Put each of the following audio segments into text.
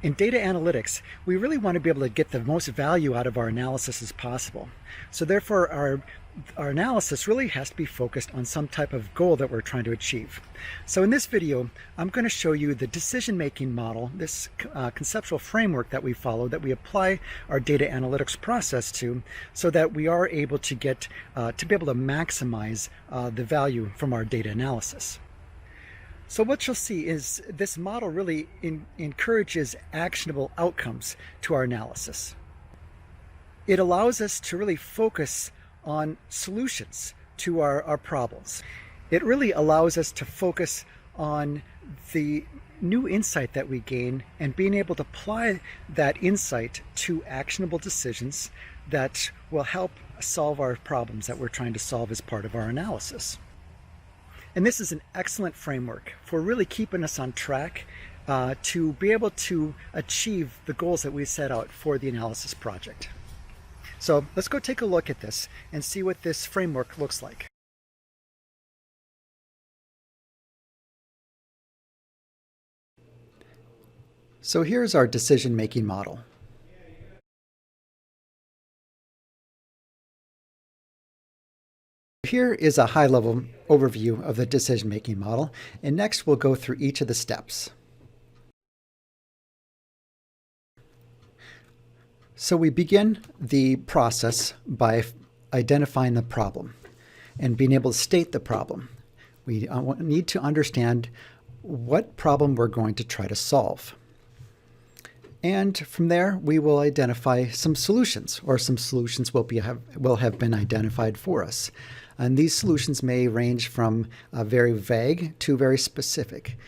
In data analytics, we really want to be able to get the most value out of our analysis as possible. So therefore, our analysis really has to be focused on some type of goal that we're trying to achieve. So in this video, I'm going to show you the decision-making model, this conceptual framework that we follow, that we apply our data analytics process to, so that we are able to get to be able to maximize the value from our data analysis. So what you'll see is this model really encourages actionable outcomes to our analysis. It allows us to really focus on solutions to our problems. It really allows us to focus on the new insight that we gain and being able to apply that insight to actionable decisions that will help solve our problems that we're trying to solve as part of our analysis. And this is an excellent framework for really keeping us on track to be able to achieve the goals that we set out for the analysis project. So let's go take a look at this and see what this framework looks like. So here's our decision-making model. Here is a high-level overview of the decision-making model, and next we'll go through each of the steps. So we begin the process by identifying the problem and being able to state the problem. We need to understand what problem we're going to try to solve. And from there, we will identify some solutions, or some solutions will have been identified for us. And these solutions may range from very vague to very specific.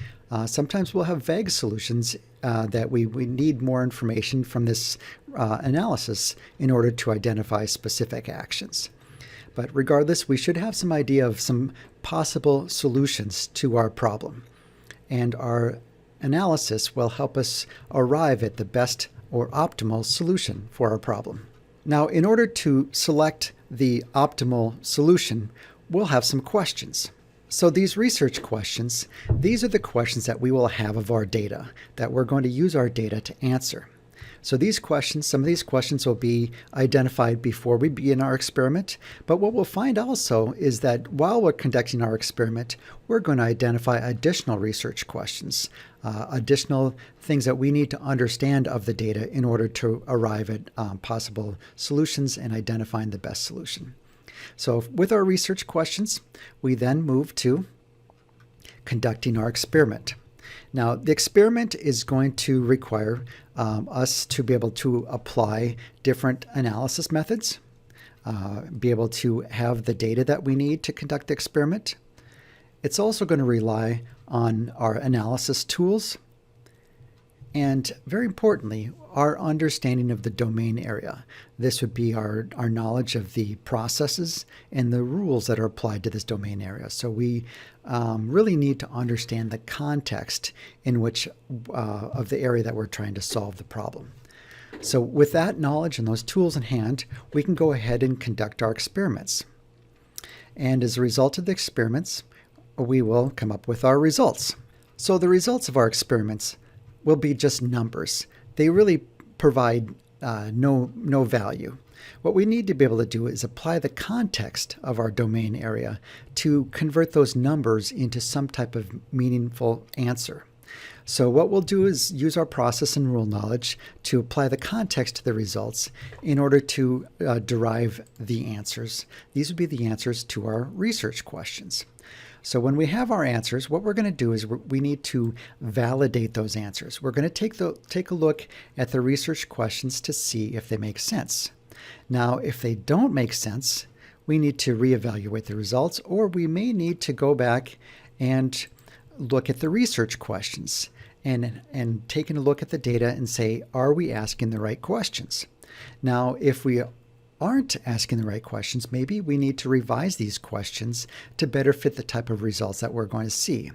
Sometimes we'll have vague solutions that we need more information from this analysis in order to identify specific actions. But regardless, we should have some idea of some possible solutions to our problem. And our analysis will help us arrive at the best or optimal solution for our problem. Now, in order to select the optimal solution, we'll have some questions. So these research questions, these are the questions that we will have of our data, that we're going to use our data to answer. So these questions, some of these questions will be identified before we begin our experiment, but what we'll find also is that while we're conducting our experiment, we're going to identify additional research questions, additional things that we need to understand of the data in order to arrive at possible solutions and identifying the best solution. So with our research questions, we then move to conducting our experiment. Now, the experiment is going to require us to be able to apply different analysis methods, be able to have the data that we need to conduct the experiment. It's also going to rely on our analysis tools and, very importantly, our understanding of the domain area. This would be our knowledge of the processes and the rules that are applied to this domain area. So we really need to understand the context in which of the area that we're trying to solve the problem. So with that knowledge and those tools in hand, we can go ahead and conduct our experiments. And as a result of the experiments, we will come up with our results. So the results of our experiments will be just numbers. They really provide no value. What we need to be able to do is apply the context of our domain area to convert those numbers into some type of meaningful answer. So what we'll do is use our process and rule knowledge to apply the context to the results in order to derive the answers. These would be the answers to our research questions. So when we have our answers, what we're going to do is we need to validate those answers. We're going to take a look at the research questions to see if they make sense. Now, if they don't make sense, we need to reevaluate the results, or we may need to go back and look at the research questions and taking a look at the data and say, are we asking the right questions? Now, if we aren't asking the right questions, maybe we need to revise these questions to better fit the type of results that we're going to see.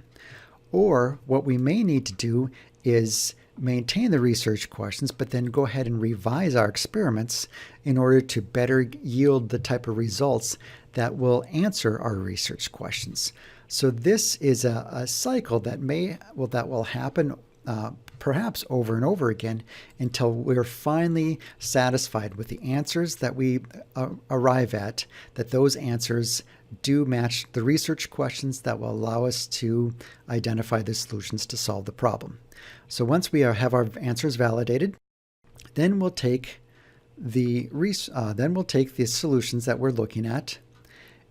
Or what we may need to do is maintain the research questions, but then go ahead and revise our experiments in order to better yield the type of results that will answer our research questions. So this is a cycle that will happen perhaps over and over again until we're finally satisfied with the answers that we arrive at, that those answers do match the research questions that will allow us to identify the solutions to solve the problem. So once we have our answers validated, then we'll take the solutions that we're looking at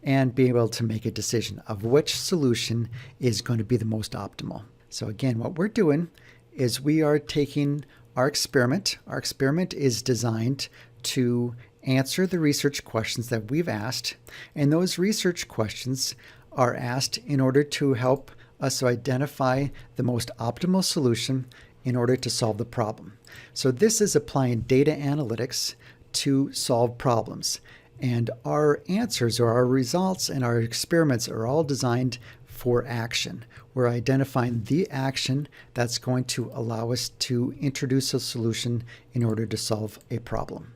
and be able to make a decision of which solution is going to be the most optimal. So again, what we're doing is we are taking our experiment. Our experiment is designed to answer the research questions that we've asked, and those research questions are asked in order to help us identify the most optimal solution in order to solve the problem. So this is applying data analytics to solve problems. And our answers or our results and our experiments are all designed for action. We're identifying the action that's going to allow us to introduce a solution in order to solve a problem.